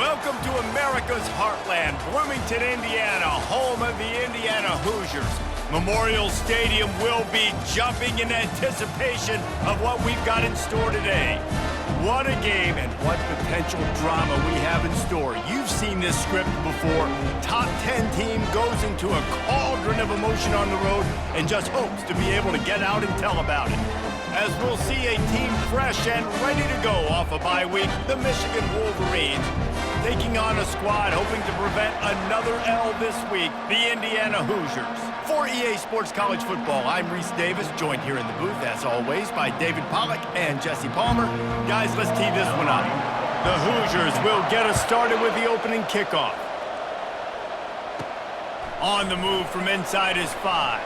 Welcome to America's heartland, Bloomington, Indiana, home of the Indiana Hoosiers. Memorial Stadium will be jumping in anticipation of what we've got in store today. What a game and what potential drama we have in store. You've seen this script before. Top 10 team goes into a cauldron of emotion on the road and just hopes to be able to get out and tell about it. As we'll see a team fresh and ready to go off a bye week, the Michigan Wolverines, taking on a squad hoping to prevent another L this week, the Indiana Hoosiers. For EA Sports College Football, I'm Reese Davis, joined here in the booth, as always, by David Pollack and Jesse Palmer. Guys, let's tee this one up. The Hoosiers will get us started with the opening kickoff. On the move from inside is 5.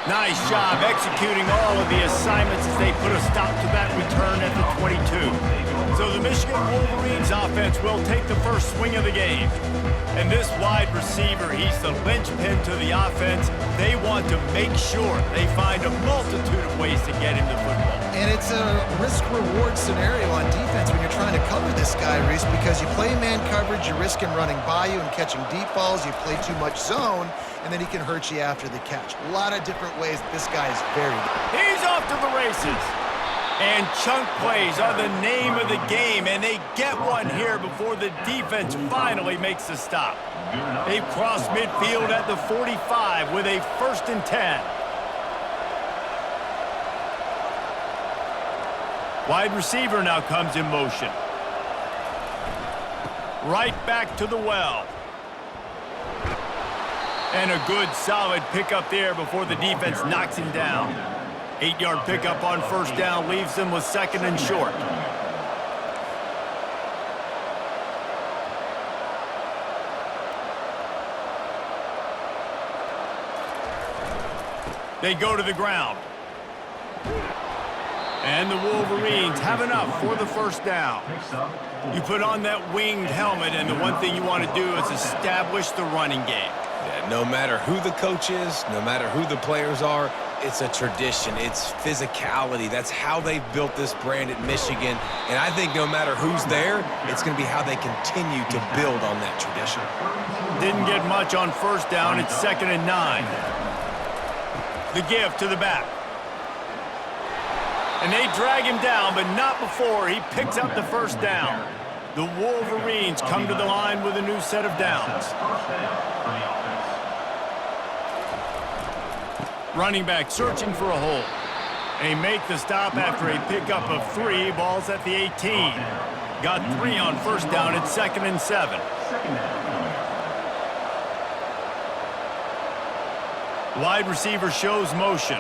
Nice job executing all of the assignments as they put a stop to that return at the 22. So the Michigan Wolverines offense will take the first swing of the game. And this wide receiver, he's the linchpin to the offense. They want to make sure they find a multitude of ways to get him the football. And it's a risk-reward scenario on defense when you're trying to cover this guy, Reese, because you play man coverage, you risk him running by you and catching deep balls. You play too much zone, and then he can hurt you after the catch. A lot of different ways. This guy is very good. He's off to the races. And chunk plays are the name of the game, and they get one here before the defense finally makes the stop. They've crossed midfield at the 45 with a 1st and 10. Wide receiver now comes in motion. Right back to the well. And a good, solid pickup there before the defense knocks him down. 8-yard pickup on 1st down leaves them with 2nd and short. They go to the ground. And the Wolverines have enough for the 1st down. You put on that winged helmet, and the one thing you want to do is establish the running game. Yeah, no matter who the coach is, no matter who the players are, it's a tradition. It's physicality. That's how they've built this brand at Michigan. And I think no matter who's there, it's going to be how they continue to build on that tradition. Didn't get much on 1st down. It's 2nd and 9. The give to the back. And they drag him down, but not before he picks up the 1st down. The Wolverines come to the line with a new set of downs. Running back searching for a hole. They make the stop after a pickup of 3. Ball's at the 18. Got 3 on 1st down. It's 2nd and 7. Wide receiver shows motion.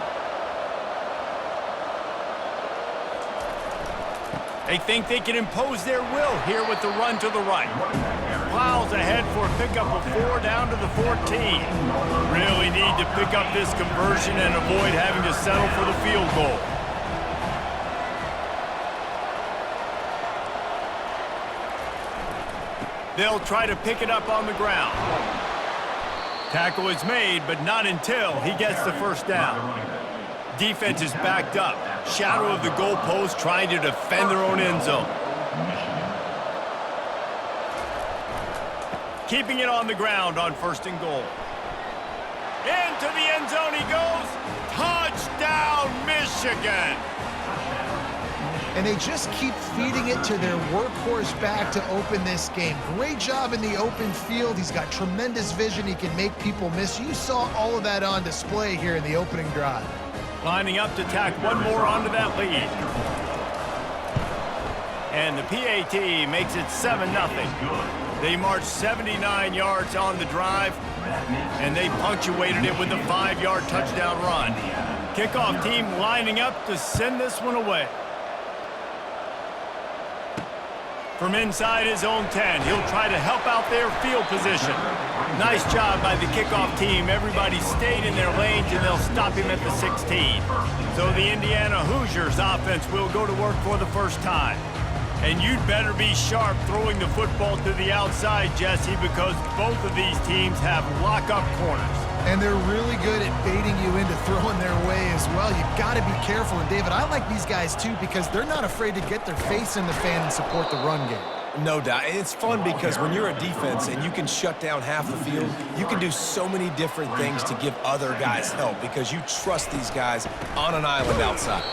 They think they can impose their will here with the run to the right. Plows ahead for a pickup of 4 down to the 14. Really need to pick up this conversion and avoid having to settle for the field goal. They'll try to pick it up on the ground. Tackle is made, but not until he gets the 1st down. Defense is backed up. Shadow of the goalpost trying to defend their own end zone. Keeping it on the ground on 1st and goal. Into the end zone he goes. Touchdown, Michigan! And they just keep feeding it to their workhorse back to open this game. Great job in the open field. He's got tremendous vision. He can make people miss. You saw all of that on display here in the opening drive. Lining up to tack one more onto that lead. And the PAT makes it 7-0. They marched 79 yards on the drive, and they punctuated it with a 5-yard touchdown run. Kickoff team lining up to send this one away. From inside his own 10, he'll try to help out their field position. Nice job by the kickoff team. Everybody stayed in their lanes, and they'll stop him at the 16. So the Indiana Hoosiers offense will go to work for the 1st time. And you'd better be sharp throwing the football to the outside, Jesse, because both of these teams have lock-up corners. And they're really good at baiting you into throwing their way as well. You've got to be careful. And, David, I like these guys, too, because they're not afraid to get their face in the fan and support the run game. No doubt. And it's fun because when you're a defense and you can shut down half the field, you can do so many different things to give other guys help because you trust these guys on an island outside.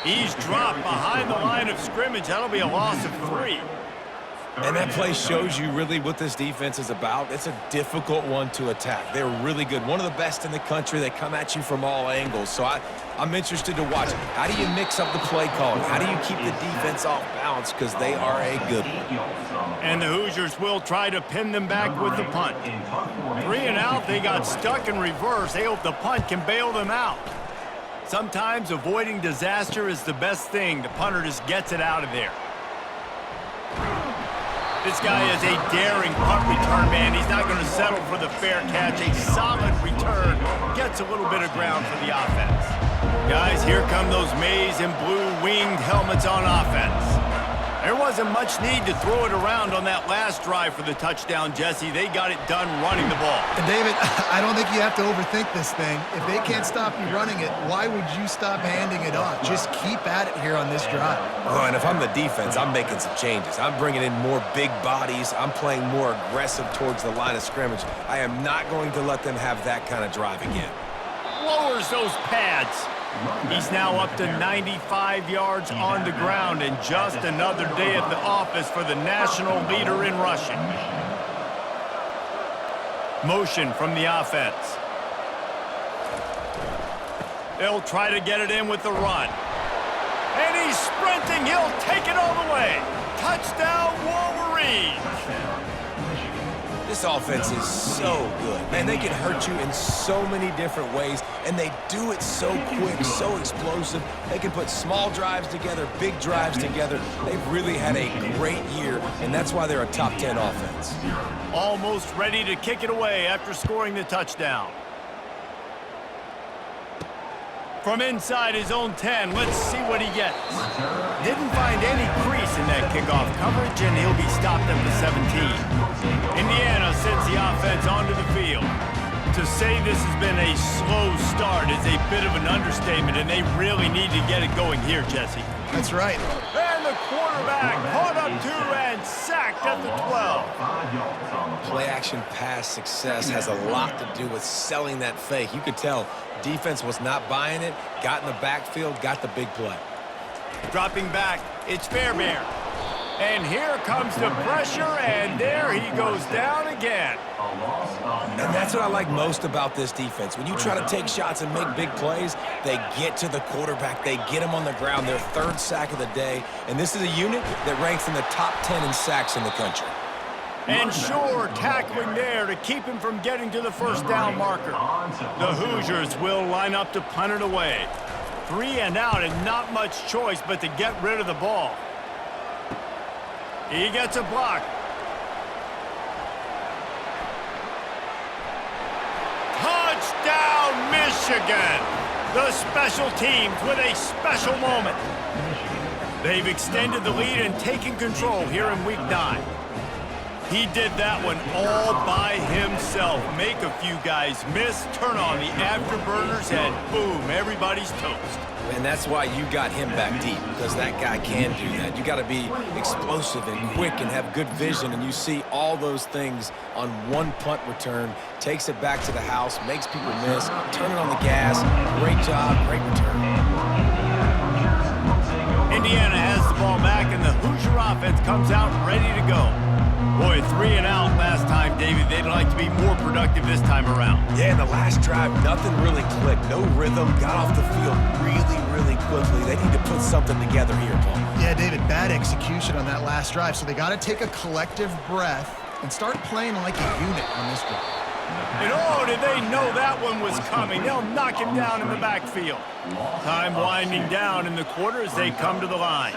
He's dropped behind the line of scrimmage. That'll be a loss of 3. And that play shows you really what this defense is about. It's a difficult one to attack. They're really good. One of the best in the country. They come at you from all angles. So I'm interested to watch. How do you mix up the play calling? How do you keep the defense off balance? Because they are a good one. And the Hoosiers will try to pin them back with the punt. 3 and out. They got stuck in reverse. They hope the punt can bail them out. Sometimes avoiding disaster is the best thing. The punter just gets it out of there. This guy is a daring punt return man. He's not going to settle for the fair catch. A solid return. Gets a little bit of ground for the offense. Guys, here come those maize and blue winged helmets on offense. There wasn't much need to throw it around on that last drive for the touchdown, Jesse. They got it done running the ball. And David, I don't think you have to overthink this thing. If they can't stop you running it, why would you stop handing it off? Just keep at it here on this drive. Oh, and if I'm the defense, I'm making some changes. I'm bringing in more big bodies. I'm playing more aggressive towards the line of scrimmage. I am not going to let them have that kind of drive again. Lowers those pads. He's now up to 95 yards on the ground, and just another day at the office for the national leader in rushing. Motion from the offense. They'll try to get it in with the run. And he's sprinting. He'll take it all the way. Touchdown, Wolverines. This offense is so good. Man, they can hurt you in so many different ways, and they do it so quick, so explosive. They can put small drives together, big drives together. They've really had a great year, and that's why they're a top 10 offense. Almost ready to kick it away after scoring the touchdown. From inside his own 10, let's see what he gets. Didn't find any crease in that kickoff coverage, and he'll be stopped at the 17. Indiana sends the offense onto the field. To say this has been a slow start is a bit of an understatement, and they really need to get it going here, Jesse. That's right. And the quarterback caught up to and sacked at the 12. Play-action pass success has a lot to do with selling that fake. You could tell defense was not buying it, got in the backfield, got the big play. Dropping back, it's Fairbairn. And here comes the pressure, and there he goes down again. And that's what I like most about this defense. When you try to take shots and make big plays, they get to the quarterback. They get him on the ground. Their 3rd sack of the day. And this is a unit that ranks in the top 10 in sacks in the country. And sure, tackling there to keep him from getting to the first down marker. The Hoosiers will line up to punt it away. 3 and out, and not much choice but to get rid of the ball. He gets a block. Touchdown, Michigan! The special teams with a special moment. They've extended the lead and taken control here in Week 9. He did that one all by himself. Make a few guys miss, turn on the afterburners, and boom, everybody's toast. And that's why you got him back deep, because that guy can do that. You got to be explosive and quick and have good vision, and you see all those things on one punt return. Takes it back to the house, makes people miss, turning on the gas. Great job, great return. Indiana has the ball back, and the Hoosier offense comes out ready to go. Boy, 3 and out last time, David. They'd like to be more productive this time around. Yeah, in the last drive, nothing really clicked. No rhythm. Got off the field really quickly. They need to put something together here, Paul. Yeah, David, bad execution on that last drive. So they got to take a collective breath and start playing like a unit on this drive. And oh, did they know that one was coming? They'll knock him down in the backfield. Time winding down in the quarter as they come to the line.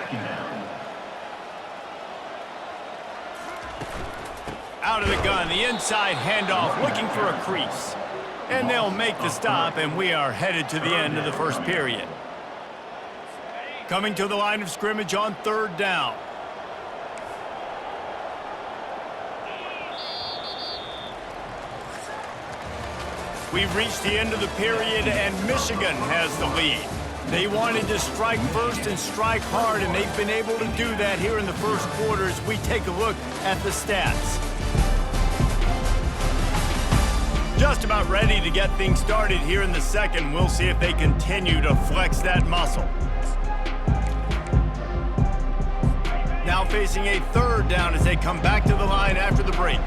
Out of the gun, the inside handoff, looking for a crease. And they'll make the stop, and we are headed to the end of the first period. Coming to the line of scrimmage on 3rd down. We've reached the end of the period, and Michigan has the lead. They wanted to strike first and strike hard, and they've been able to do that here in the first quarter as we take a look at the stats. Just about ready to get things started here in the second. We'll see if they continue to flex that muscle. Now facing a third down as they come back to the line after the break.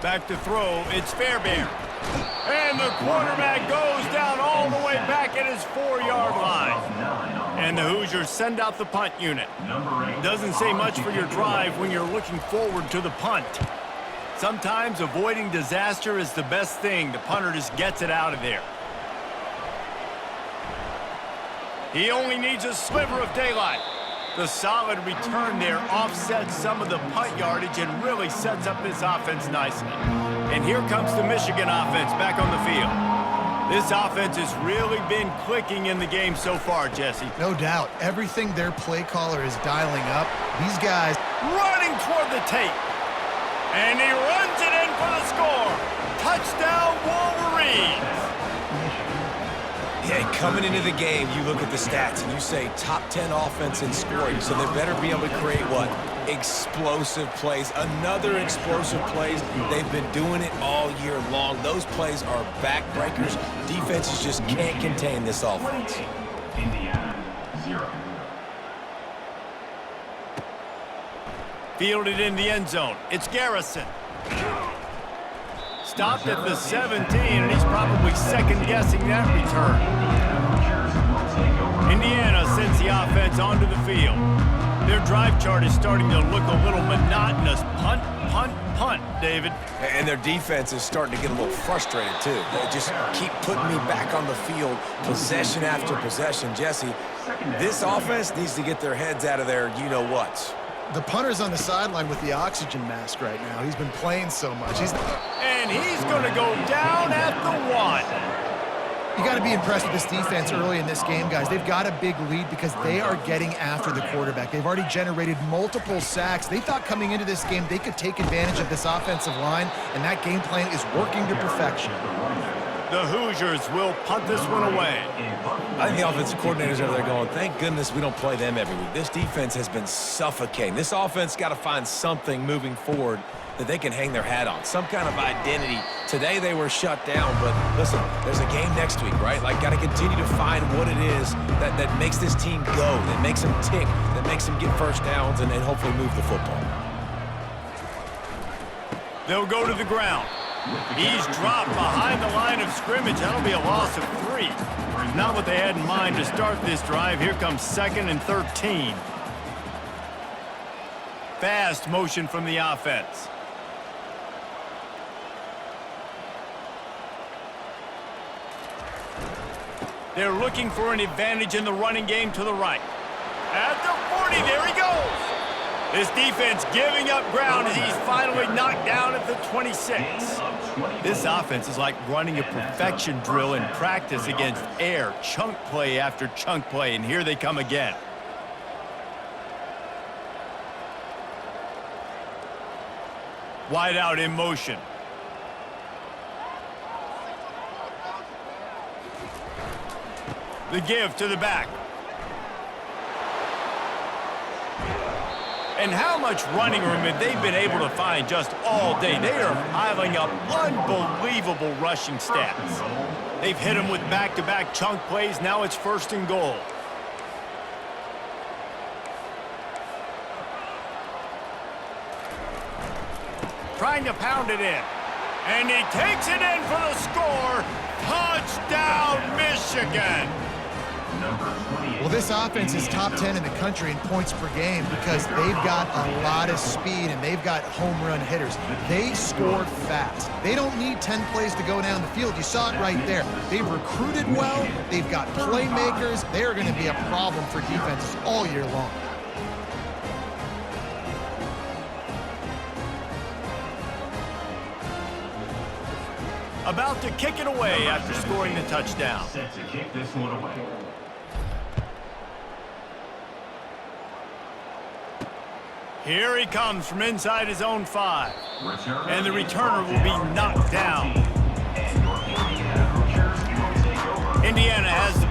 Back to throw, it's Fairbairn. And the quarterback goes down all the way back at his 4-yard line. And the Hoosiers send out the punt unit. Doesn't say much for your drive when you're looking forward to the punt. Sometimes avoiding disaster is the best thing. The punter just gets it out of there. He only needs a sliver of daylight. The solid return there offsets some of the punt yardage and really sets up this offense nicely. And here comes the Michigan offense back on the field. This offense has really been clicking in the game so far, Jesse. No doubt. Everything their play caller is dialing up, these guys running toward the tape. And he runs it in for the score. Touchdown, Wolverines. Yeah, coming into the game, you look at the stats and you say top 10 offense in scoring, so they better be able to create what? Explosive plays. Another explosive plays. They've been doing it all year long. Those plays are backbreakers. Defenses just can't contain this offense. Indiana, 0. Fielded in the end zone. It's Garrison. Stopped at the 17, and he's probably second-guessing that return. Indiana sends the offense onto the field. Their drive chart is starting to look a little monotonous. Punt, punt, punt, David. And their defense is starting to get a little frustrated, too. They just keep putting me back on the field, possession after possession. Jesse, this offense needs to get their heads out of their you-know-whats. The punter's on the sideline with the oxygen mask right now. He's been playing so much. And he's going to go down at the 1. You got to be impressed with this defense early in this game, guys. They've got a big lead because they are getting after the quarterback. They've already generated multiple sacks. They thought coming into this game they could take advantage of this offensive line, and that game plan is working to perfection. The Hoosiers will punt this one away. I think the offensive coordinators over there going, thank goodness we don't play them every week. This defense has been suffocating. This offense got to find something moving forward that they can hang their hat on, some kind of identity. Today they were shut down, but listen, there's a game next week, right? Like, got to continue to find what it is that makes this team go, that makes them tick, that makes them get first downs and hopefully move the football. They'll go to the ground. He's dropped behind the line of scrimmage. That'll be a loss of 3. Not what they had in mind to start this drive. Here comes 2nd and 13. Fast motion from the offense. They're looking for an advantage in the running game to the right. At the 40, there he goes. This defense giving up ground as he's finally knocked down at the 26. This offense is like running a perfection drill in practice against air, chunk play after chunk play, and here they come again. Wide out in motion. The give to the back. And how much running room have they been able to find just all day? They are piling up unbelievable rushing stats. They've hit them with back-to-back chunk plays. Now it's 1st and goal. Trying to pound it in. And he takes it in for the score. Touchdown, Michigan. Well, this offense is top 10 in the country in points per game because they've got a lot of speed and they've got home run hitters. They score fast. They don't need 10 plays to go down the field. You saw it right there. They've recruited well. They've got playmakers. They are going to be a problem for defenses all year long. About to kick it away after scoring the touchdown. Set to kick this one away. Here he comes from inside his own 5. Return And the returner will be knocked down. And your Indiana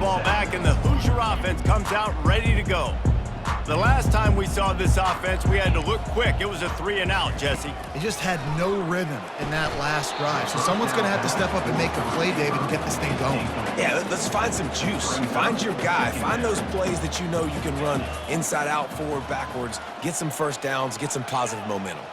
ball back, and the Hoosier offense comes out ready to go. The last time we saw this offense, we had to look quick. It was a 3-and-out, Jesse. They just had no rhythm in that last drive. So someone's going to have to step up and make a play, David, and get this thing going. Yeah, let's find some juice. Find your guy. Find those plays that you know you can run inside out, forward, backwards. Get some first downs. Get some positive momentum.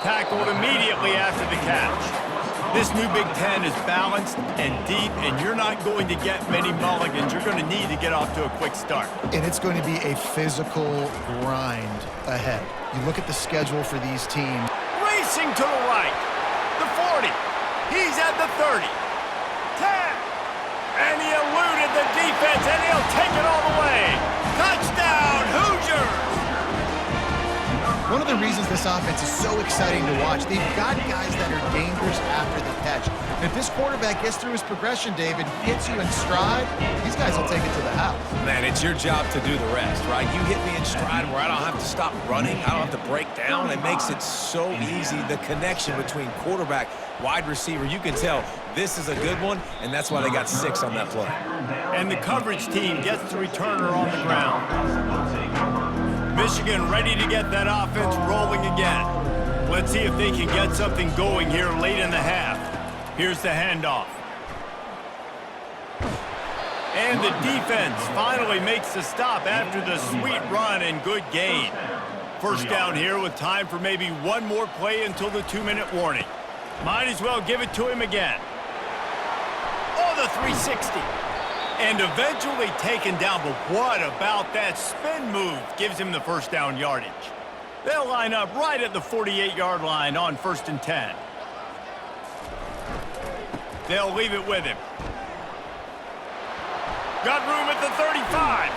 Tackled immediately after the catch. This new Big Ten is balanced and deep, and you're not going to get many mulligans. You're going to need to get off to a quick start. And it's going to be a physical grind ahead. You look at the schedule for these teams. Racing to the right. The 40. He's at the 30. 10. And he eluded the defense, and he'll take it all the way. Touchdown, Hoosiers! One of the reasons this offense is so exciting to watch, they've got guys that are dangerous after the catch. And if this quarterback gets through his progression, David, hits you in stride, these guys will take it to the house. Man, it's your job to do the rest, right? You hit me in stride where I don't have to stop running. I don't have to break down. It makes it so easy. The connection between quarterback, wide receiver, you can tell this is a good one, and that's why they got 6 on that play. And the coverage team gets the returner on the ground. Michigan ready to get that offense rolling again. Let's see if they can get something going here late in the half. Here's the handoff. And the defense finally makes the stop after the sweet run and good gain. First down here with time for maybe one more play until the 2-minute warning. Might as well give it to him again. Oh, the 360. And eventually taken down, but what about that spin move? Gives him the first down yardage. They'll line up right at the 48-yard line on 1st and 10. They'll leave it with him. Got room at the 35.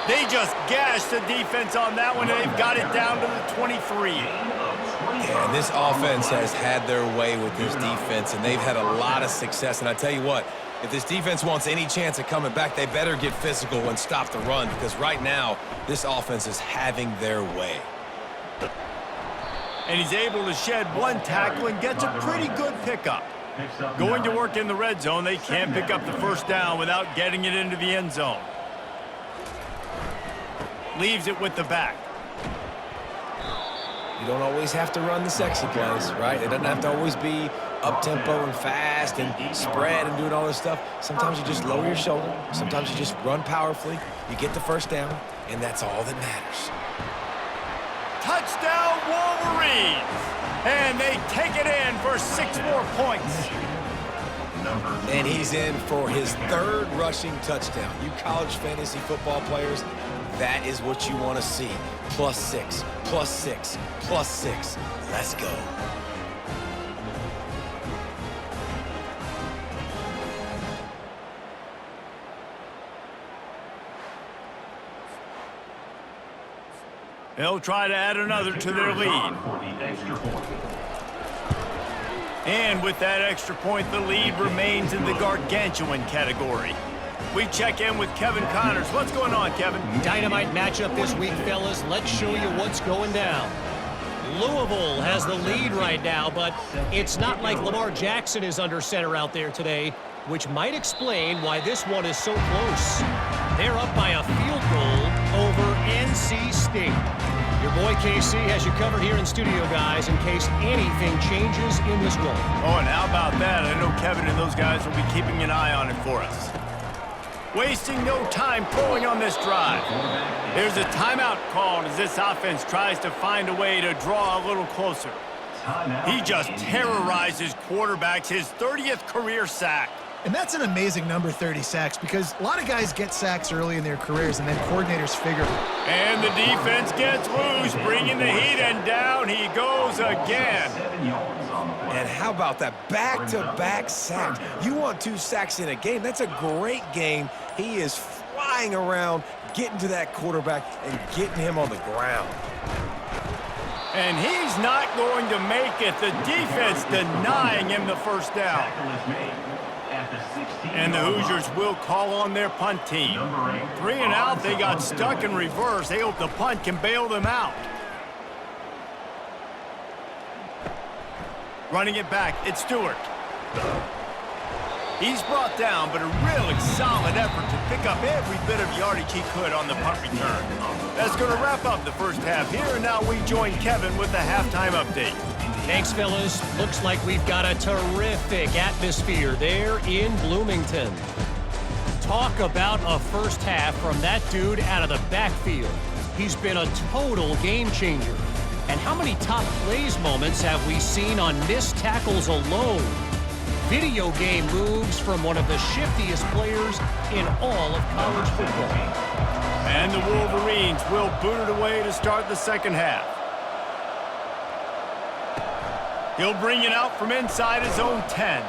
They just gashed the defense on that one, and they've got it down to the 23. Yeah, and this offense has had their way with this defense, and they've had a lot of success. And I tell you what, if this defense wants any chance of coming back, they better get physical and stop the run, because right now, this offense is having their way. And he's able to shed one tackle and gets a pretty good pickup. Going to work in the red zone, they can't pick up the first down without getting it into the end zone. Leaves it with the back. You don't always have to run the sexy plays, right? It doesn't have to always be up-tempo and fast and spread and doing all this stuff. Sometimes you just lower your shoulder. Sometimes you just run powerfully. You get the first down, and that's all that matters. Touchdown, Wolverines! And they take it in for 6 more points. And he's in for his 3rd rushing touchdown. You college fantasy football players, that is what you want to see. +6, +6, +6. Let's go. They'll try to add another to their lead. And with that extra point, the lead remains in the gargantuan category. We check in with Kevin Connors. What's going on, Kevin? Dynamite matchup this week, fellas. Let's show you what's going down. Louisville has the lead right now, but it's not like Lamar Jackson is under center out there today, which might explain why this one is so close. They're up by a field goal over NC State. Your boy KC has you covered here in studio, guys, in case anything changes in this one. Oh, and how about that? I know Kevin and those guys will be keeping an eye on it for us. Wasting no time throwing on this drive. There's a timeout called as this offense tries to find a way to draw a little closer. He just terrorizes quarterbacks, his 30th career sack. And that's an amazing number, 30 sacks, because a lot of guys get sacks early in their careers, and then coordinators figure. And the defense gets loose, bringing the heat, and down he goes again. And how about that back-to-back sacks? You want 2 sacks in a game. That's a great game. He is flying around, getting to that quarterback and getting him on the ground. And he's not going to make it. The defense denying him the first down. And the Hoosiers will call on their punt team. 3 and out, they got stuck in reverse. They hope the punt can bail them out. Running it back, it's Stewart. He's brought down, but a really solid effort to pick up every bit of yardage he could on the punt return. That's going to wrap up the first half here, and now we join Kevin with the halftime update. Thanks, fellas. Looks like we've got a terrific atmosphere there in Bloomington. Talk about a first half from that dude out of the backfield. He's been a total game changer. And how many top plays moments have we seen on missed tackles alone? Video game moves from one of the shiftiest players in all of college football. And the Wolverines will boot it away to start the second half. He'll bring it out from inside his own 10.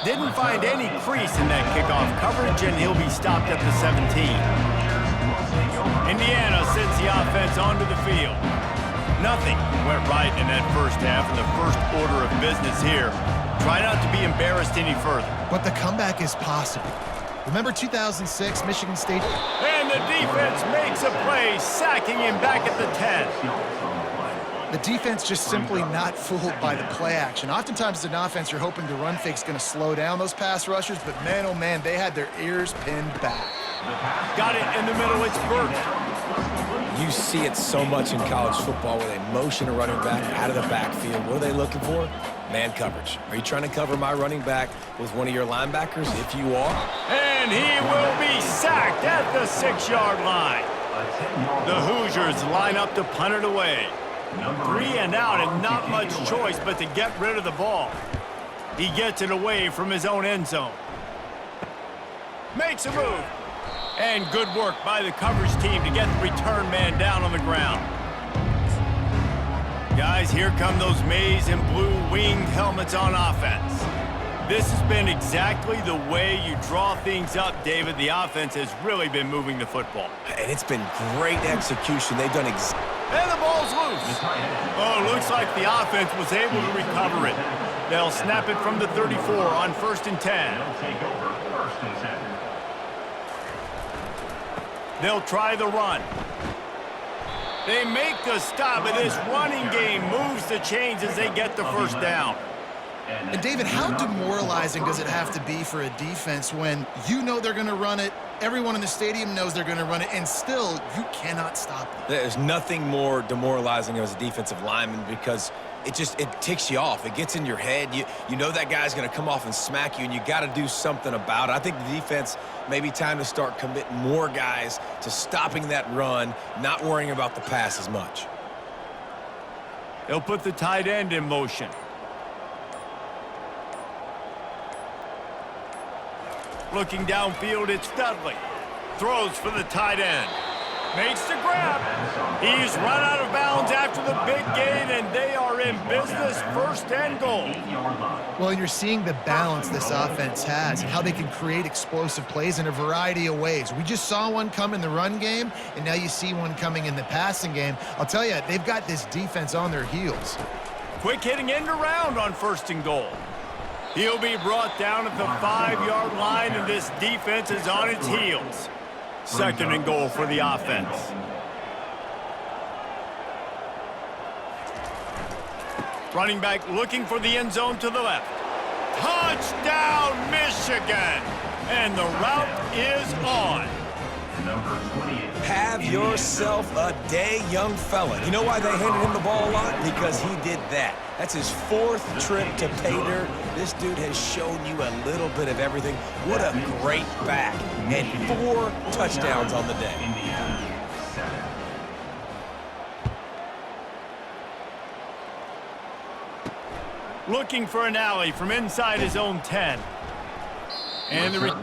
Didn't find any crease in that kickoff coverage, and he'll be stopped at the 17. Indiana sends the offense onto the field. Nothing went right in that first half, and the first order of business here. Try not to be embarrassed any further. But the comeback is possible. Remember 2006, Michigan State? And the defense makes a play, sacking him back at the 10. The defense just simply not fooled by the play action. Oftentimes, as an offense, you're hoping the run fake's going to slow down those pass rushers, but man, oh man, they had their ears pinned back. Got it in the middle, it's Burke. You see it so much in college football where they motion a running back out of the backfield. What are they looking for? Man coverage. Are you trying to cover my running back with one of your linebackers? If you are. And he will be sacked at the 6-yard line. The Hoosiers line up to punt it away. 3 and out and not much choice but to get rid of the ball. He gets it away from his own end zone. Makes a move. And good work by the coverage team to get the return man down on the ground. Guys, here come those maize and blue winged helmets on offense. This has been exactly the way you draw things up, David. The offense has really been moving the football. And it's been great execution. They've done And the ball's loose. Oh, looks like the offense was able to recover it. They'll snap it from the 34 on 1st and 10. They'll try the run. They make the stop, and this running game moves the chains as they get the first down. And David, how demoralizing does it have to be for a defense when you know they're going to run it, everyone in the stadium knows they're going to run it, and still you cannot stop them? There's nothing more demoralizing as a defensive lineman because it ticks you off. It gets in your head. You know that guy's going to come off and smack you, and you got to do something about it. I think the defense may be time to start committing more guys to stopping that run, not worrying about the pass as much. They'll put the tight end in motion. Looking downfield, it's Dudley. Throws for the tight end. Makes the grab. He's run out of bounds after the big gain, and they are in business, 1st and goal. Well, you're seeing the balance this offense has and how they can create explosive plays in a variety of ways. We just saw one come in the run game, and now you see one coming in the passing game. I'll tell you, they've got this defense on their heels. Quick hitting end around on 1st and goal. He'll be brought down at the 5-yard line, and this defense is on its heels. 2nd and goal for the offense. Running back looking for the end zone to the left. Touchdown, Michigan! And the route is on. Have yourself a day, young fella. You know why they handed him the ball a lot? Because he did that. That's his 4th trip to pay dirt. This dude has shown you a little bit of everything. What a great back. And 4 touchdowns on the day. Looking for an alley from inside his own 10. And the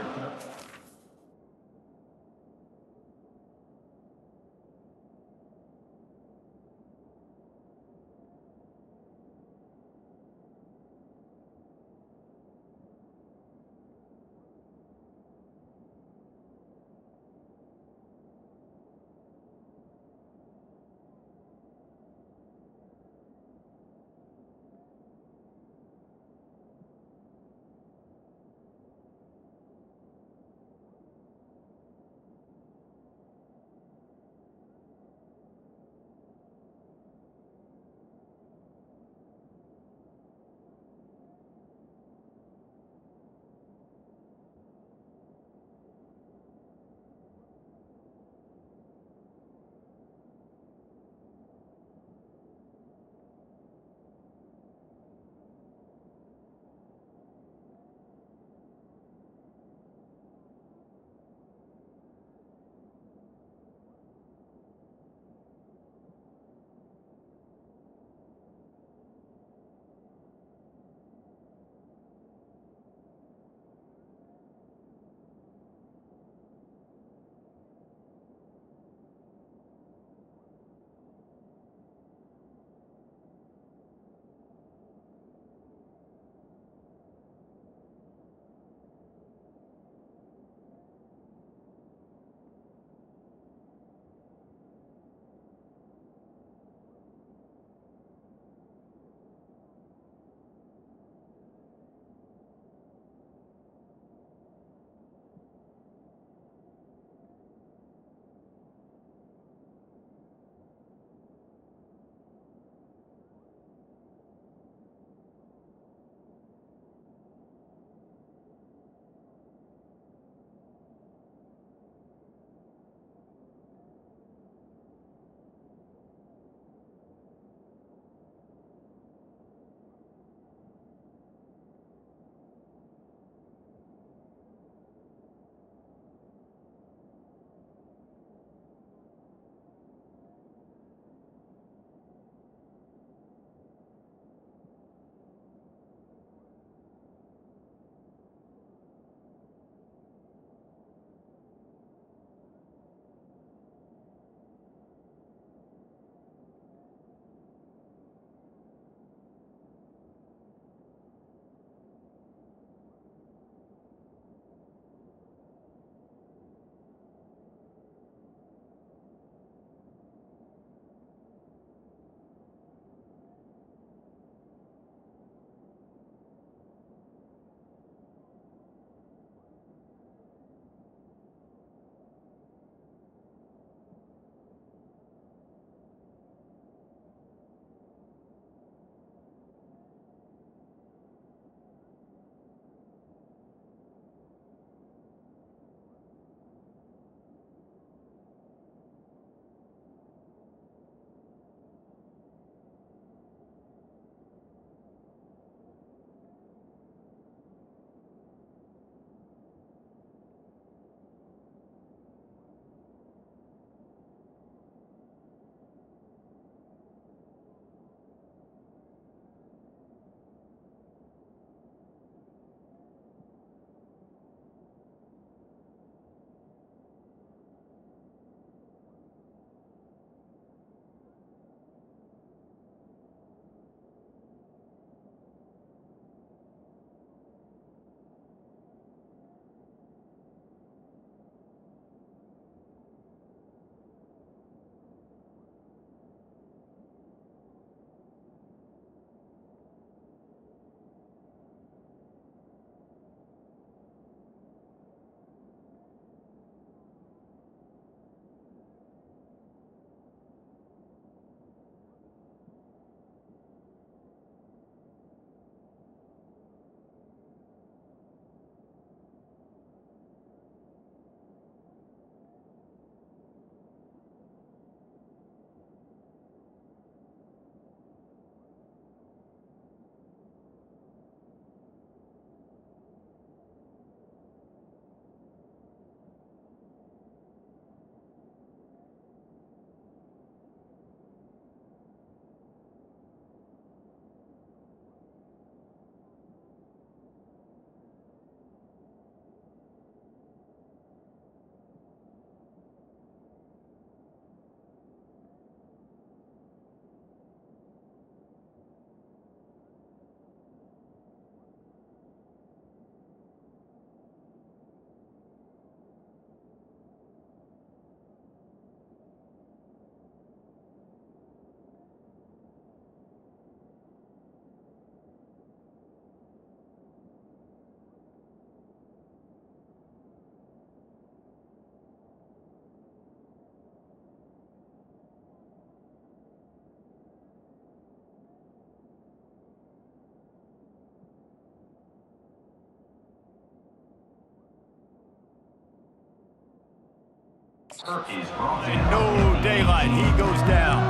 Is brought in. No daylight. He goes down.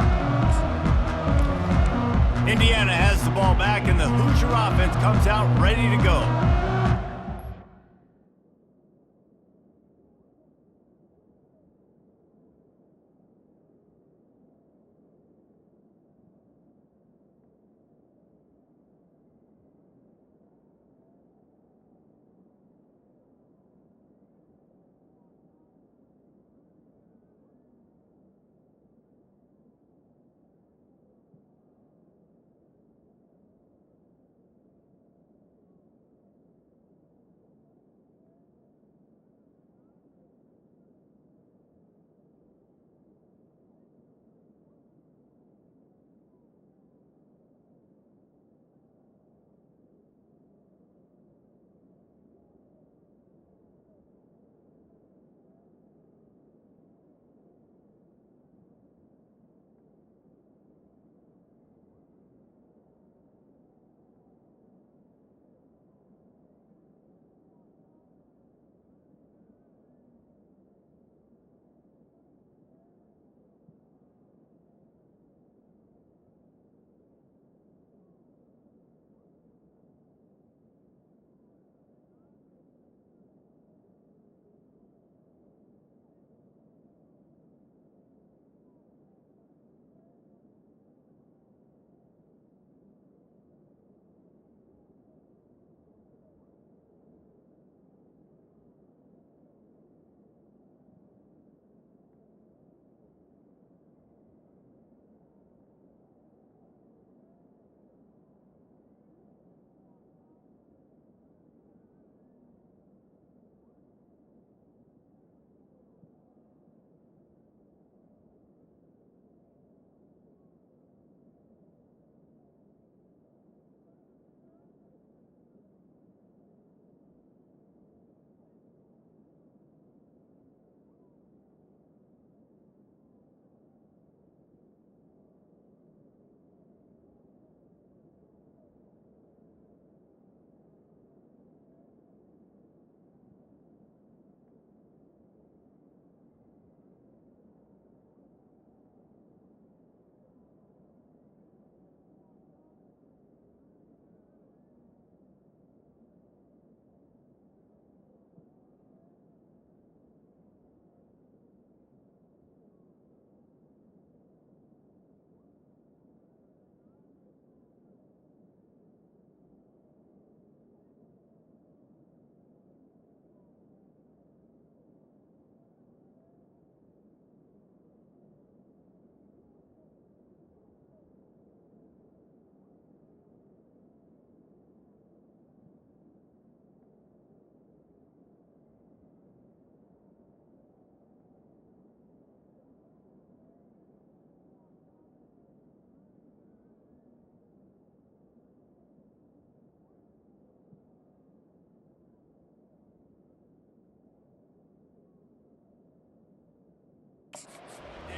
Indiana has the ball back, and the Hoosier offense comes out ready to go.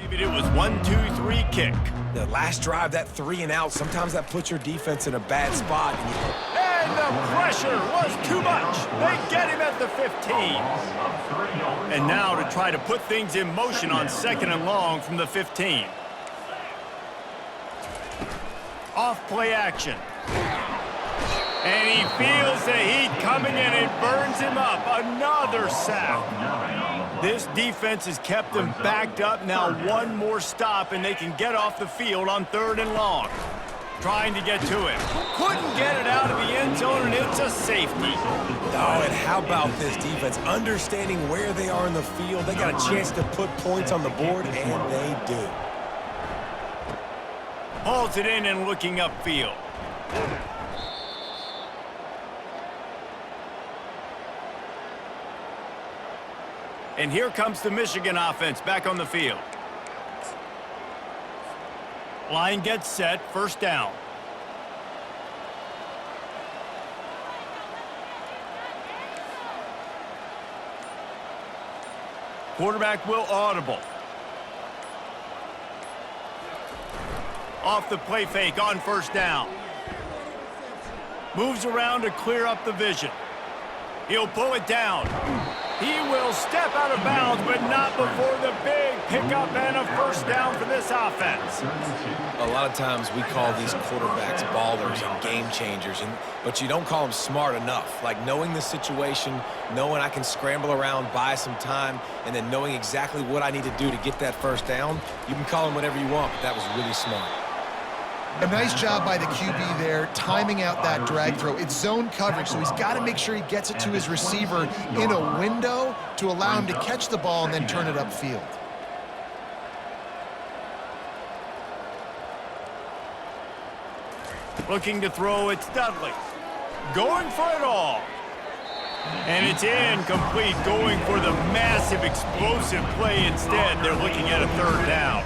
David, it was 1-2-3 kick. The last drive, that 3 and out, sometimes that puts your defense in a bad spot. And the pressure was too much. They get him at the 15. And now to try to put things in motion on 2nd and long from the 15. Off play action. And he feels the heat coming and it burns him up. Another sack. This defense has kept them backed up. Now one more stop and they can get off the field on 3rd and long. Trying to get to it. Couldn't get it out of the end zone, and it's a safety. Oh, and how about this defense? Understanding where they are in the field. They got a chance to put points on the board, and they do. Hauls it in and looking upfield. And here comes the Michigan offense back on the field. Line gets set, 1st down. Quarterback will audible. Off the play fake on 1st down. Moves around to clear up the vision. He'll pull it down. He will step out of bounds, but not before the big pickup and a first down for this offense. A lot of times we call these quarterbacks ballers and game changers, but you don't call them smart enough. Like knowing the situation, knowing I can scramble around, buy some time, and then knowing exactly what I need to do to get that first down. You can call them whatever you want, but that was really smart. A nice job by the QB there, timing out that drag throw. It's zone coverage, so he's got to make sure he gets it to his receiver in a window to allow him to catch the ball and then turn it upfield. Looking to throw, it's Dudley. Going for it all. And it's incomplete, going for the massive explosive play instead. They're looking at a third down.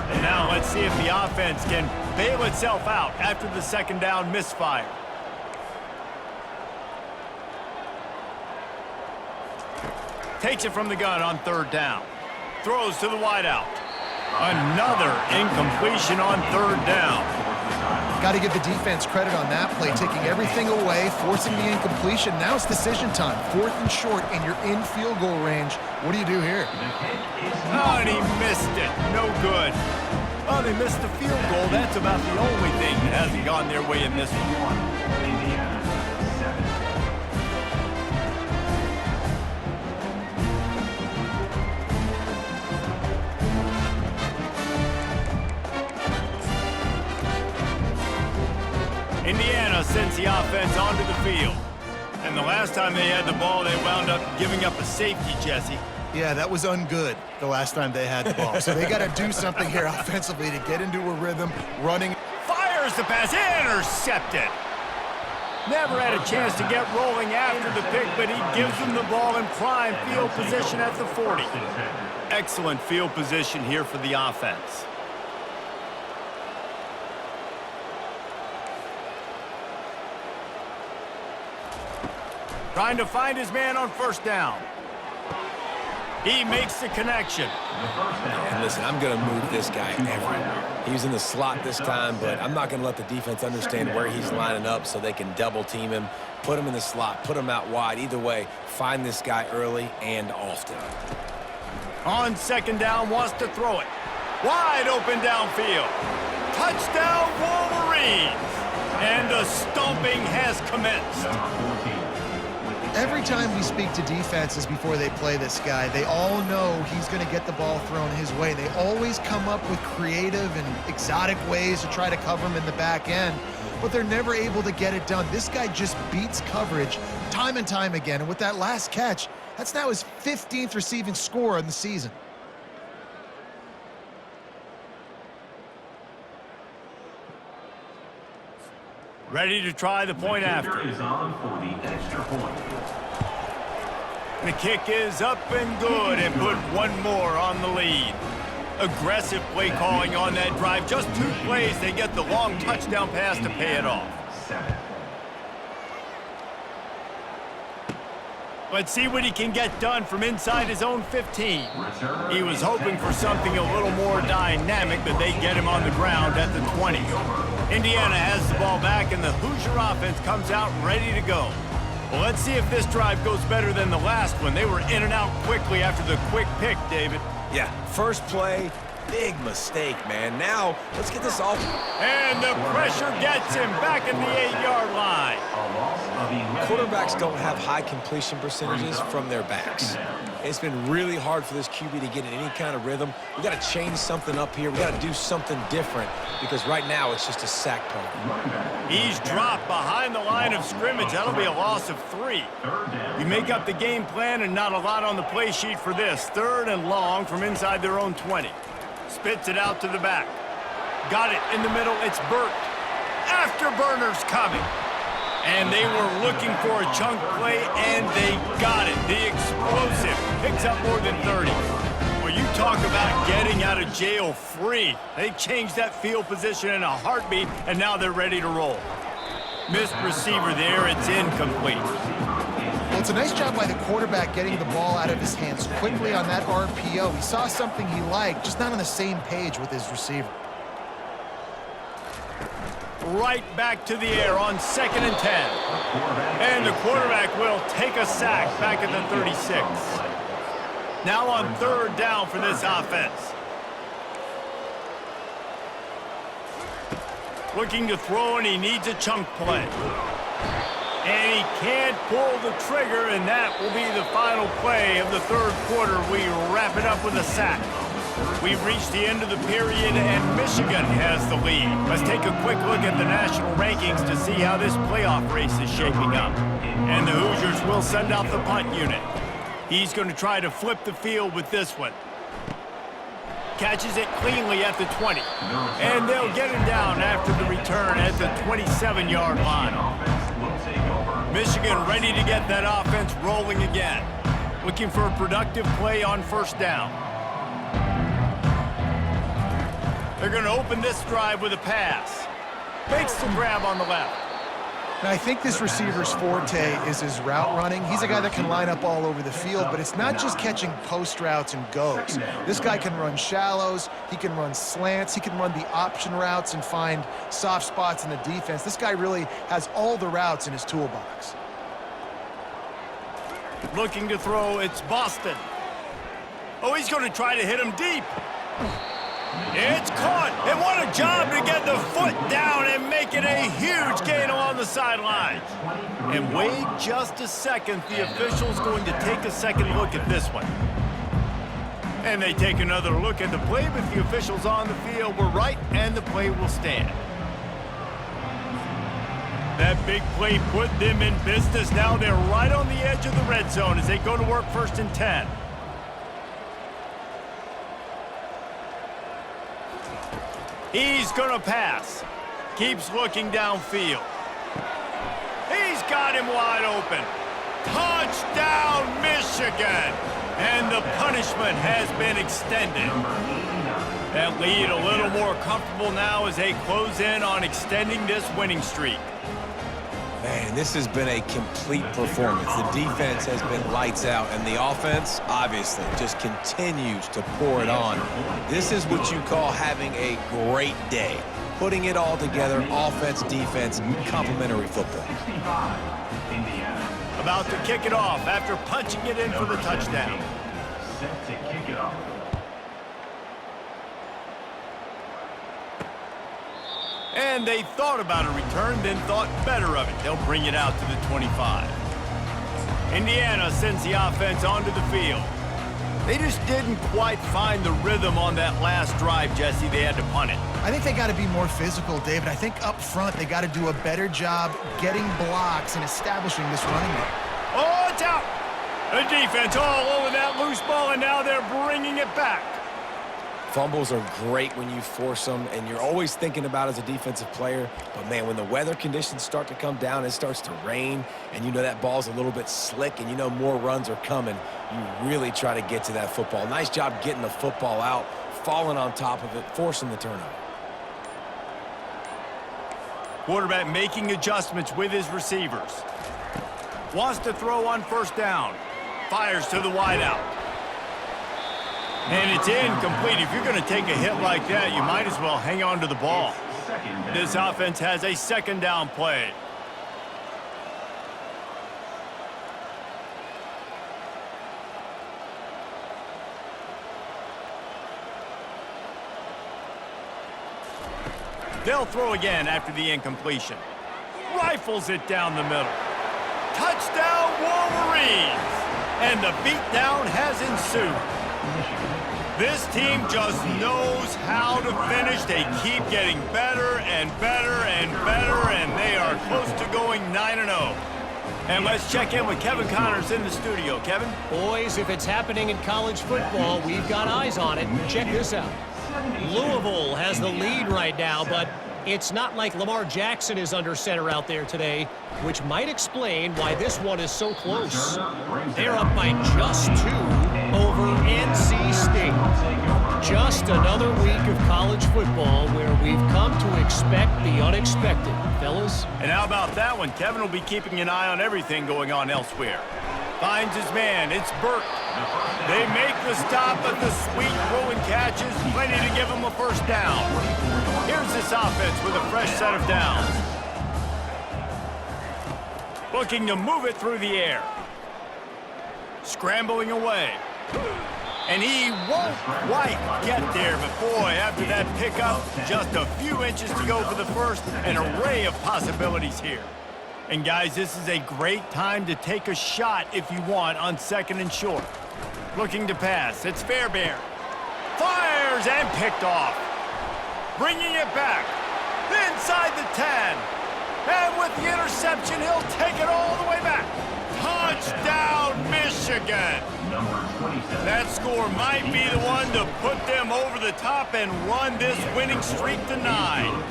And now let's see if the offense can bail itself out after the second down misfire. Takes it from the gun on third down. Throws to the wideout. Another incompletion on third down. Got to give the defense credit on that play, taking everything away, forcing the incompletion. Now it's decision time. 4th and short, and you're in field goal range. What do you do here? Oh, and he missed it. No good. Oh, they missed the field goal. That's about the only thing that hasn't gone their way in this one. Indiana 7. Indiana sends the offense onto the field. And the last time they had the ball, they wound up giving up a safety, Jesse. Yeah, that was ungood the last time they had the ball. So they got to do something here offensively to get into a rhythm, running. Fires the pass, intercepted. Never had a chance to get rolling after the pick, but he gives them the ball in prime field position at the 40. Excellent field position here for the offense. Trying to find his man on first down. He makes the connection. And listen, I'm going to move this guy everywhere. He was in the slot this time, but I'm not going to let the defense understand where he's lining up so they can double team him, put him in the slot, put him out wide. Either way, find this guy early and often. On second down, wants to throw it. Wide open downfield. Touchdown, Wolverines! And the stomping has commenced. Every time we speak to defenses before they play this guy, they all know he's going to get the ball thrown his way. They always come up with creative and exotic ways to try to cover him in the back end, but they're never able to get it done. This guy just beats coverage time and time again, and with that last catch, that's now his 15th receiving score in the season. Ready to try the point after. Is on for the extra point. The kick is up and good, and put one more on the lead. Aggressive play calling on that drive. Just 2 plays, they get the long touchdown pass to pay it off. 7. Let's see what he can get done from inside his own 15. He was hoping for something a little more dynamic, but they get him on the ground at the 20. Indiana has the ball back, and the Hoosier offense comes out ready to go. Well, let's see if this drive goes better than the last one. They were in and out quickly after the quick pick, David. Yeah, first play, big mistake, man. Now, let's get this off. And the pressure gets him back at the 8-yard line. A loss of 11. Quarterbacks don't have high completion percentages from their backs. It's been really hard for this QB to get in any kind of rhythm. We got to change something up here. We got to do something different because right now it's just a sack party. He's dropped behind the line of scrimmage. That'll be a loss of 3. You make up the game plan and not a lot on the play sheet for this. 3rd and long from inside their own 20. Spits it out to the back. Got it in the middle. It's Burt. Afterburner's coming. And they were looking for a chunk play, and they got it. The explosive picks up more than 30. Well, you talk about getting out of jail free. They changed that field position in a heartbeat, and now they're ready to roll. Missed receiver there. It's incomplete. Well, it's a nice job by the quarterback getting the ball out of his hands quickly on that RPO. He saw something he liked, just not on the same page with his receiver. right back to the air on 2nd and 10. And the quarterback will take a sack back at the 36. Now on 3rd down for this offense. Looking to throw, and he needs a chunk play. And he can't pull the trigger, and that will be the final play of the 3rd quarter. We wrap it up with a sack. We've reached the end of the period, and Michigan has the lead. Let's take a quick look at the national rankings to see how this playoff race is shaping up. And the Hoosiers will send out the punt unit. He's going to try to flip the field with this one. Catches it cleanly at the 20. And they'll get him down after the return at the 27-yard line. Michigan ready to get that offense rolling again. Looking for a productive play on 1st down. They're going to open this drive with a pass. Makes the grab on the left. Now, I think this receiver's forte is his route running. He's a guy that can line up all over the field, but it's not just catching post routes and goes. This guy can run shallows, he can run slants, he can run the option routes and find soft spots in the defense. This guy really has all the routes in his toolbox. Looking to throw, it's Boston. Oh, he's going to try to hit him deep. It's caught, and what a job to get the foot down and make it a huge gain along the sideline. And wait just a second, the official's going to take a second look at this one. And they take another look at the play, but the officials on the field were right, and the play will stand. That big play put them in business. Now they're right on the edge of the red zone as they go to work 1st and 10. He's going to pass. Keeps looking downfield. He's got him wide open. Touchdown, Michigan! And the punishment has been extended. That lead a little more comfortable now as they close in on extending this winning streak. Man, this has been a complete performance. The defense has been lights out, and the offense, obviously, just continues to pour it on. This is what you call having a great day. Putting it all together, offense, defense, complementary football. About to kick it off after punching it in for the touchdown. Set to kick it off. And they thought about a return, then thought better of it. They'll bring it out to the 25. Indiana sends the offense onto the field. They just didn't quite find the rhythm on that last drive, Jesse. They had to punt it. I think they got to be more physical, David. I think up front they got to do a better job getting blocks and establishing this running game. Oh, it's out! The defense all over that loose ball, and now they're bringing it back. Fumbles are great when you force them, and you're always thinking about as a defensive player. But, man, when the weather conditions start to come down, it starts to rain, and you know that ball's a little bit slick, and you know more runs are coming, you really try to get to that football. Nice job getting the football out, falling on top of it, forcing the turnover. Quarterback making adjustments with his receivers. Wants to throw on 1st down. Fires to the wideout. And it's incomplete. If you're going to take a hit like that, you might as well hang on to the ball. This offense has a 2nd down play. They'll throw again after the incompletion. Rifles it down the middle. Touchdown, Wolverines! And the beatdown has ensued. This team just knows how to finish. They keep getting better and better and better, and they are close to going 9-0. And let's check in with Kevin Connors in the studio. Kevin? Boys, if it's happening in college football, we've got eyes on it. Check this out. Louisville has the lead right now, but it's not like Lamar Jackson is under center out there today, which might explain why this one is so close. They're up by just 2 over NC State. Just another week of college football where we've come to expect the unexpected, fellas. And how about that one? Kevin will be keeping an eye on everything going on elsewhere. Finds his man. It's Burke. They make the stop, but the sweet throw and catch is plenty to give him a 1st down. Here's scores this offense with a fresh set of downs. Looking to move it through the air. Scrambling away. And he won't quite get there, but boy, after that pickup, just a few inches to go for the first, an array of possibilities here. And guys, this is a great time to take a shot if you want on 2nd and short. Looking to pass, it's Fairbairn. Fires and picked off. Bringing it back, inside the 10. And with the interception, he'll take it all the way back. Touchdown, Michigan! That score might be the one to put them over the top and run this winning streak to 9.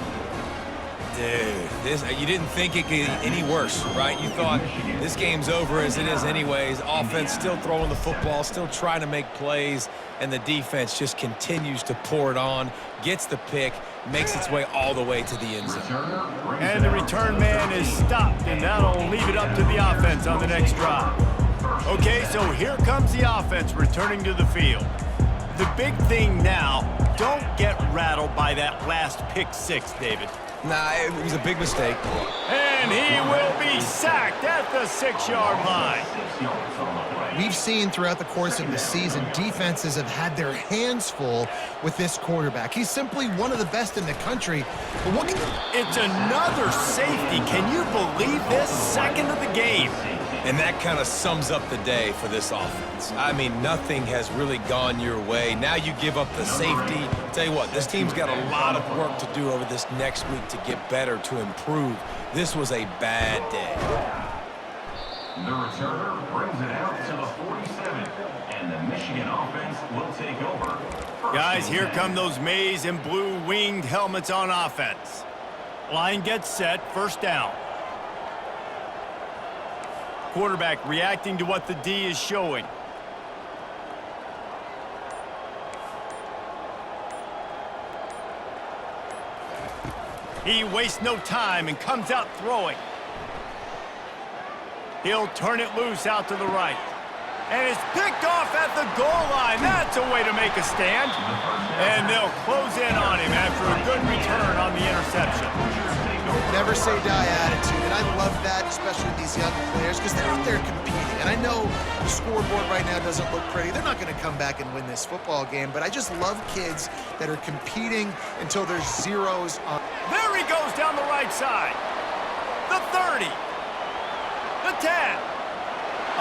Dude, you didn't think it could get any worse, right? You thought this game's over as it is anyways. Offense still throwing the football, still trying to make plays, and the defense just continues to pour it on, gets the pick, makes its way all the way to the end zone. And the return man is stopped, and that'll leave it up to the offense on the next drive. Okay, so here comes the offense returning to the field. The big thing now, don't get rattled by that last pick 6, David. Nah, it was a big mistake. And he will be sacked at the 6-yard line. We've seen throughout the course of the season, defenses have had their hands full with this quarterback. He's simply one of the best in the country. But what it's another safety. Can you believe this? 2nd of the game. And that kind of sums up the day for this offense. I mean, nothing has really gone your way. Now you give up the safety. Tell you what, this team's got a lot of work to do over this next week to get better, to improve. This was a bad day. The returner brings it out to the 47, and the Michigan offense will take over. Guys, here come those maize and blue winged helmets on offense. Line gets set, 1st down. Quarterback reacting to what the D is showing. He wastes no time and comes out throwing. He'll turn it loose out to the right. And it's picked off at the goal line. That's a way to make a stand. And they'll close in on him after a good return on the interception. never say die attitude, and I love that, especially with these young players, because they're out there competing. And I know the scoreboard right now doesn't look pretty. They're not going to come back and win this football game, but I just love kids that are competing until there's zeros on. There he goes down the right side. The 30. The 10.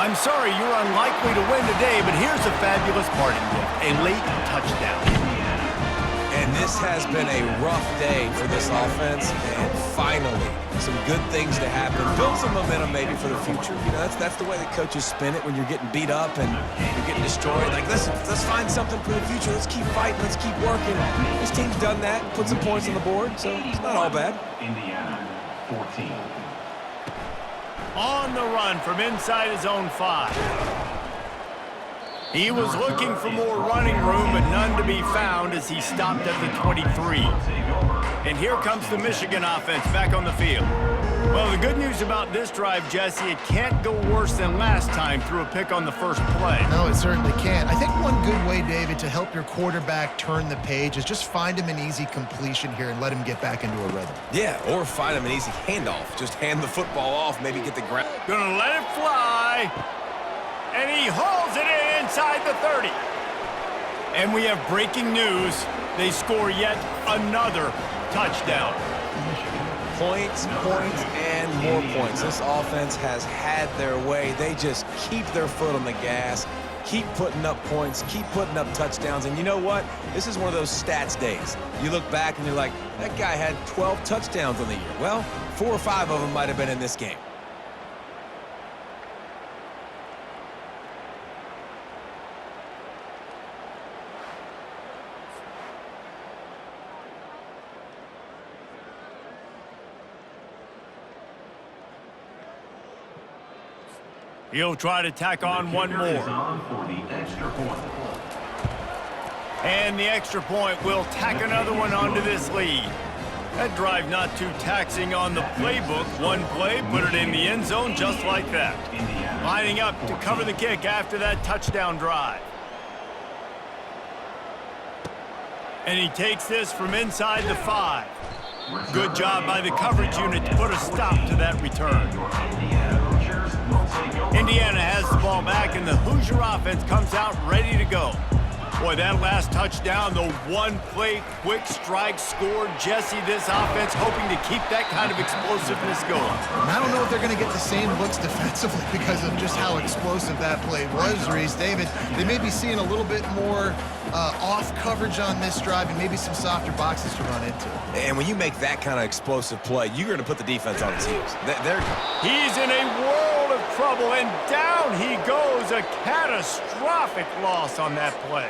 I'm sorry you're unlikely to win today, but here's a fabulous parting gift, a late touchdown. And this has been a rough day for this offense, and finally, some good things to happen. Build some momentum maybe for the future. You know, that's the way that coaches spin it when you're getting beat up and you're getting destroyed. Like, let's find something for the future. Let's keep fighting. Let's keep working. This team's done that, put some points on the board, so it's not all bad. Indiana, 14. On the run from inside his own 5. He was looking for more running room, but none to be found as he stopped at the 23. And here comes the Michigan offense back on the field. Well, the good news about this drive, Jesse, it can't go worse than last time through a pick on the first play. No, it certainly can't. I think one good way, David, to help your quarterback turn the page is just find him an easy completion here and let him get back into a rhythm. Yeah, or find him an easy handoff. Just hand the football off, maybe get the ground. Gonna let it fly. And he hauls it in inside the 30. And we have breaking news. They score yet another touchdown. Points, and more points. This offense has had their way. They just keep their foot on the gas, keep putting up points, keep putting up touchdowns. And you know what? This is one of those stats days. You look back and you're like, that guy had 12 touchdowns on the year. Well, 4 or 5 of them might have been in this game. He'll try to tack on one more. And the extra point will tack another one onto this lead. That drive not too taxing on the playbook. One play, put it in the end zone just like that. Lining up to cover the kick after that touchdown drive. And he takes this from inside the 5. Good job by the coverage unit to put a stop to that return. Indiana has the ball back, and the Hoosier offense comes out ready to go. Boy, that last touchdown, the one-play quick strike scored. Jesse, this offense hoping to keep that kind of explosiveness going. And I don't know if they're going to get the same looks defensively because of just how explosive that play was, Reese. David, they may be seeing a little bit more off coverage on this drive and maybe some softer boxes to run into. And when you make that kind of explosive play, you're going to put the defense on its heels. He's in a world of trouble, and down he goes. A catastrophic loss on that play.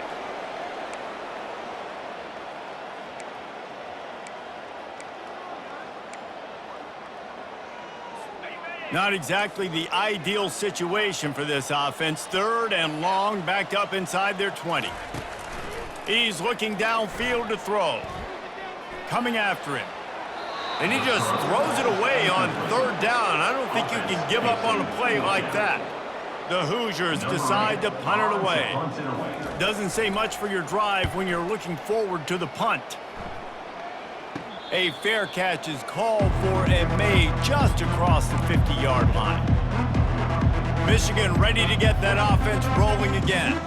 Not exactly the ideal situation for this offense. 3rd and long, backed up inside their 20. He's looking downfield to throw. Coming after him. And he just throws it away on 3rd down. I don't think you can give up on a play like that. The Hoosiers decide to punt it away. Doesn't say much for your drive when you're looking forward to the punt. A fair catch is called for and made just across the 50-yard line. Michigan ready to get that offense rolling again.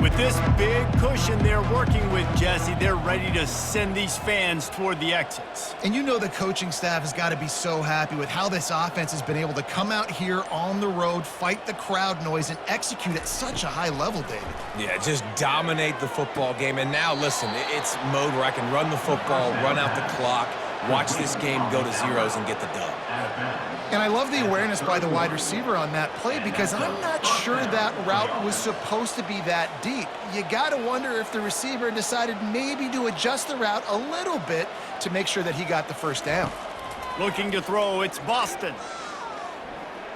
With this big cushion they're working with, Jesse, they're ready to send these fans toward the exits. And you know the coaching staff has got to be so happy with how this offense has been able to come out here on the road, fight the crowd noise, and execute at such a high level, David. Yeah, just dominate the football game. And now, listen, it's mode where I can run the football, run out the clock, watch this game go to zeros and get the dub. And I love the awareness by the wide receiver on that play because I'm not sure that route was supposed to be that deep. You got to wonder if the receiver decided maybe to adjust the route a little bit to make sure that he got the first down. Looking to throw, it's Boston.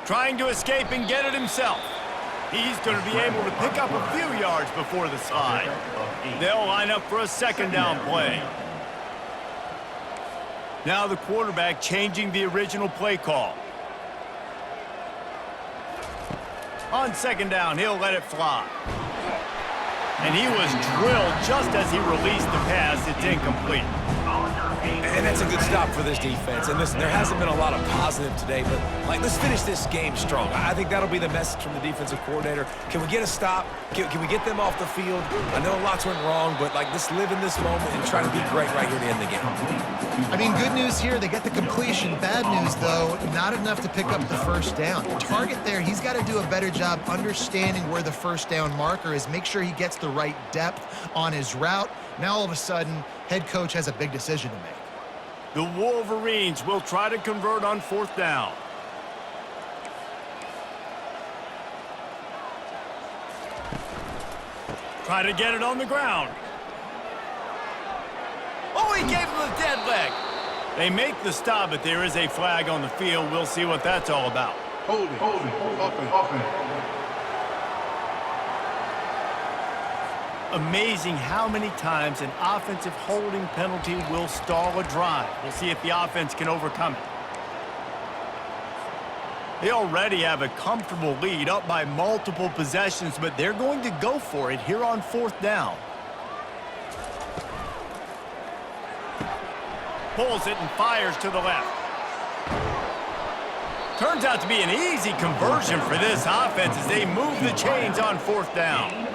Trying to escape and get it himself. He's going to be able to pick up a few yards before the slide. They'll line up for a 2nd down play. Now the quarterback changing the original play call. On 2nd down, he'll let it fly. And he was drilled just as he released the pass. It's incomplete. And that's a good stop for this defense. And listen, there hasn't been a lot of positive today, but, let's finish this game strong. I think that'll be the message from the defensive coordinator. Can we get a stop? Can we get them off the field? I know lots went wrong, but, let's live in this moment and try to be great right here to end the game. I mean, good news here, they get the completion. Bad news, though, not enough to pick up the first down. Target there, he's got to do a better job understanding where the first down marker is, make sure he gets the right depth on his route. Now, all of a sudden, head coach has a big decision to make. The Wolverines will try to convert on 4th down. Try to get it on the ground. Oh, he gave him a dead leg. They make the stop, but there is a flag on the field. We'll see what that's all about. Hold it. Amazing how many times an offensive holding penalty will stall a drive. We'll see if the offense can overcome it. They already have a comfortable lead, up by multiple possessions, but they're going to go for it here on 4th down. Pulls it and fires to the left. Turns out to be an easy conversion for this offense as they move the chains on 4th down.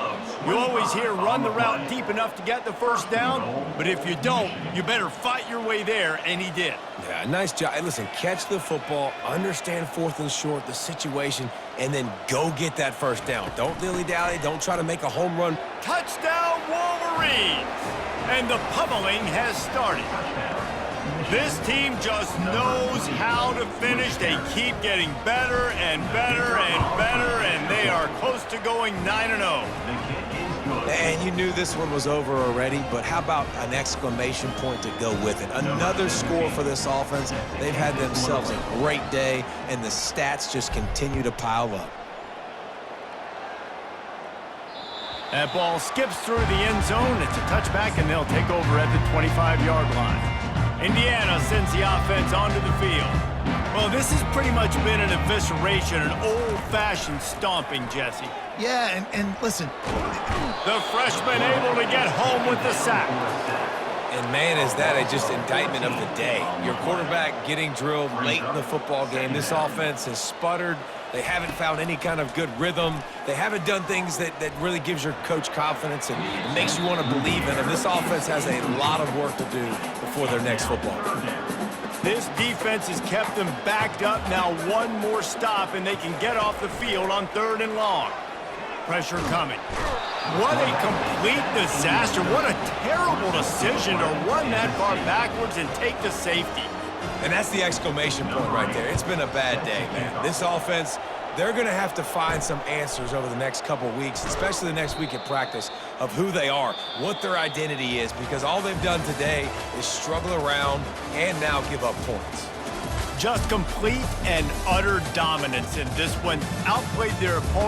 You always hear run the route deep enough to get the first down, but if you don't, you better fight your way there, and he did. Yeah, nice job. Hey, listen, catch the football, understand 4th and short, the situation, and then go get that first down. Don't dilly-dally. Don't try to make a home run. Touchdown, Wolverines! And the pummeling has started. This team just knows how to finish. They keep getting better and better and better, and they are close to going 9-0. And you knew this one was over already, but how about an exclamation point to go with it? Another score for this offense. They've had themselves a great day, and the stats just continue to pile up. That ball skips through the end zone. It's a touchback, and they'll take over at the 25-yard line. Indiana sends the offense onto the field. Well, this has pretty much been an evisceration, an old-fashioned stomping, Jesse. Yeah, and listen. The freshman able to get home with the sack. And man, is that just indictment of the day. Your quarterback getting drilled late in the football game. This offense has sputtered. They haven't found any kind of good rhythm. They haven't done things that really gives your coach confidence and makes you want to believe in them. This offense has a lot of work to do before their next football game. This defense has kept them backed up. Now one more stop, and they can get off the field on 3rd and long. Pressure coming. What a complete disaster. What a terrible decision to run that far backwards and take the safety. And that's the exclamation point right there. It's been a bad day, man. This offense, they're going to have to find some answers over the next couple weeks, especially the next week at practice, of who they are, what their identity is, because all they've done today is struggle around and now give up points. Just complete and utter dominance in this one. Outplayed their opponent.